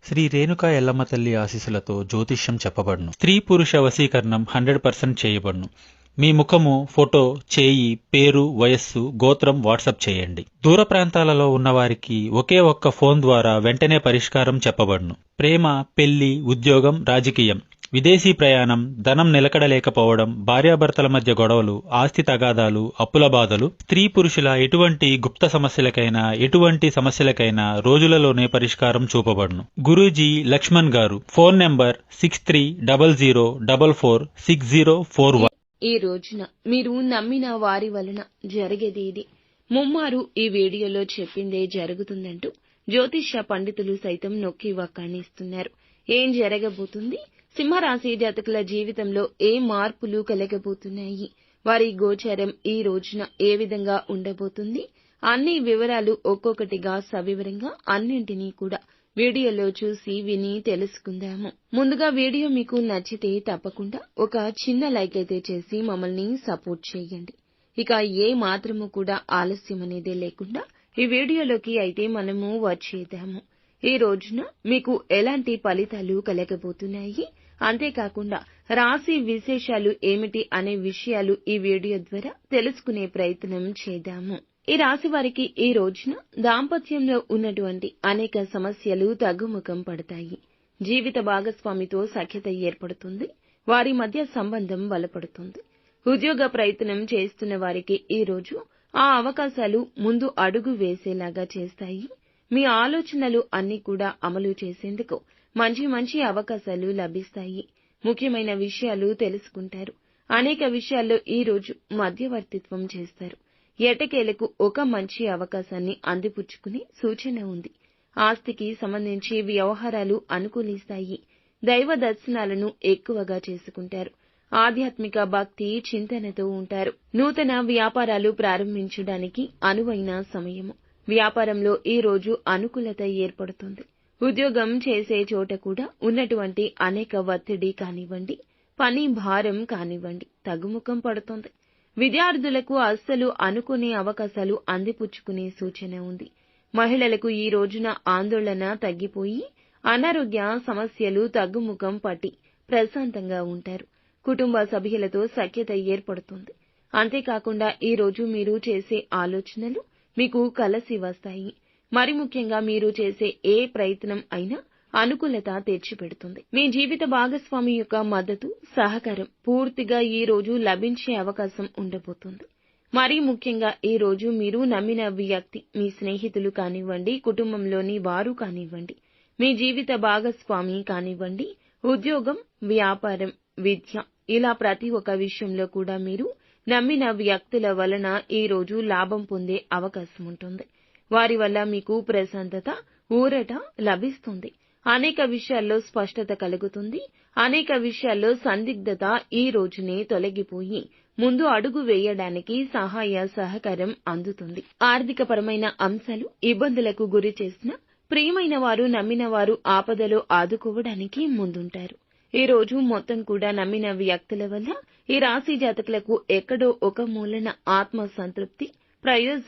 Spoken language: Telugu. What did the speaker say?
శ్రీ రేణుకా ఎల్లమ్మ తల్లి ఆశీస్సులతో జ్యోతిష్యం చెప్పబడును. స్త్రీ పురుష వశీకరణం 100% చేయబడును. మీ ముఖము, ఫోటో, చేయి, పేరు, వయస్సు, గోత్రం వాట్సాప్ చేయండి. దూర ప్రాంతాలలో ఉన్నవారికి ఒకే ఒక్క ఫోన్ ద్వారా వెంటనే పరిష్కారం చెప్పబడును. ప్రేమ, పెళ్లి, ఉద్యోగం, రాజకీయం, విదేశీ ప్రయాణం, ధనం నిలకడలేకపోవడం, భార్యాభర్తల మధ్య గొడవలు, ఆస్తి తగాదాలు, అప్పుల బాధలు, స్త్రీ పురుషుల ఎటువంటి గుప్త సమస్యలకైనా రోజులలోనే పరిష్కారం చూపబడును. గురూజీ లక్ష్మణ్ గారు. Phone number 6300446041. ఈ రోజున మీరు నమ్మిన వారి వలన జరిగేది ఇది. ముమ్మారు ఈ వీడియోలో చెప్పిందే జరుగుతుందంటూ జ్యోతిష్య పండితులు సైతం నొక్కి వక్కాణిస్తున్నారు. ఏం జరగబోతుంది? సింహరాశి జాతకుల జీవితంలో ఏ మార్పులు కలగబోతున్నాయి? వారి గోచారం ఈ రోజున ఏ విధంగా ఉండబోతుంది? అన్ని వివరాలు ఒక్కొక్కటిగా సవివరంగా అన్నింటినీ కూడా వీడియోలో చూసి విని తెలుసుకుందాము. ముందుగా వీడియో మీకు నచ్చితే తప్పకుండా ఒక చిన్న లైక్ అయితే చేసి మమ్మల్ని సపోర్ట్ చేయండి. ఇక ఏ మాత్రము కూడా ఆలస్యం అనేదే లేకుండా ఈ వీడియోలోకి అయితే మనము వచ్చేద్దాము. ఈ రోజున మీకు ఎలాంటి ఫలితాలు కలగబోతున్నాయి, అంతేకాకుండా రాశి విశేషాలు ఏమిటి అనే విషయాలు ఈ వీడియో ద్వారా తెలుసుకునే ప్రయత్నం చేద్దాము. ఈ రాశి వారికి ఈ రోజున దాంపత్యంలో ఉన్నటువంటి అనేక సమస్యలు తగ్గుముఖం పడతాయి. జీవిత భాగస్వామితో సఖ్యత ఏర్పడుతుంది. వారి మధ్య సంబంధం బలపడుతుంది. ఉద్యోగ ప్రయత్నం చేస్తున్న వారికి ఈ రోజు ఆ అవకాశాలు ముందు అడుగు వేసేలాగా చేస్తాయి. మీ ఆలోచనలు అన్ని కూడా అమలు చేసేందుకు మంచి అవకాశాలు లభిస్తాయి. ముఖ్యమైన విషయాలు తెలుసుకుంటారు. అనేక విషయాల్లో ఈ రోజు మధ్యవర్తిత్వం చేస్తారు. ఎటకేలకు ఒక మంచి అవకాశాన్ని అందిపుచ్చుకునే సూచన ఉంది. ఆస్తికి సంబంధించి వ్యవహారాలు అనుకూలిస్తాయి. దైవ దర్శనాలను ఎక్కువగా చేసుకుంటారు. ఆధ్యాత్మిక భక్తి చింతనతో ఉంటారు. నూతన వ్యాపారాలు ప్రారంభించడానికి అనువైన సమయము. వ్యాపారంలో ఈ రోజు అనుకూలత ఏర్పడుతుంది. ఉద్యోగం చేసే చోట కూడా ఉన్నటువంటి అనేక ఒత్తిడి కానివ్వండి, పని భారం కానివ్వండి తగ్గుముఖం పడుతుంది. విద్యార్థులకు అస్సలు అనుకునే అవకాశాలు అందిపుచ్చుకునే సూచన ఉంది. మహిళలకు ఈ రోజున ఆందోళన తగ్గిపోయి అనారోగ్య సమస్యలు తగ్గుముఖం పట్టి ప్రశాంతంగా ఉంటారు. కుటుంబ సభ్యులతో సఖ్యత ఏర్పడుతుంది. అంతేకాకుండా ఈ రోజు మీరు చేసే ఆలోచనలు మీకు కలిసి వస్తాయి. మరి ముఖ్యంగా మీరు చేసే ఏ ప్రయత్నం అయినా అనుకూలత తెచ్చిపెడుతుంది. మీ జీవిత భాగస్వామి యొక్క మద్దతు, సహకారం పూర్తిగా ఈ రోజు లభించే అవకాశం ఉండబోతుంది. మరీ ముఖ్యంగా ఈ రోజు మీరు నమ్మిన వ్యక్తి, మీ స్నేహితులు కానివ్వండి, కుటుంబంలోని వారు కానివ్వండి, మీ జీవిత భాగస్వామి కానివ్వండి, ఉద్యోగం, వ్యాపారం, విద్య ఇలా ప్రతి ఒక్క విషయంలో కూడా మీరు నమ్మిన వ్యక్తుల వలన ఈ రోజు లాభం పొందే అవకాశం ఉంటుంది. వారి వల్ల మీకు ప్రశాంతత, ఊరట లభిస్తుంది. అనేక విషయాల్లో స్పష్టత కలుగుతుంది. అనేక విషయాల్లో సందిగ్ధత ఈ రోజునే తొలగిపోయి ముందు అడుగు వేయడానికి సహాయ సహకారం అందుతుంది. ఆర్థికపరమైన అంశాలు ఇబ్బందులకు గురి చేసిన ప్రియమైన వారు, నమ్మిన వారు ఆపదలో ఆదుకోవడానికి ముందుంటారు. ఈ రోజు మొత్తం కూడా నమ్మిన వ్యక్తుల వల్ల ఈ రాశి జాతకులకు ఎక్కడో ఒక మూలన ఆత్మ సంతృప్తి, ప్రయోజనం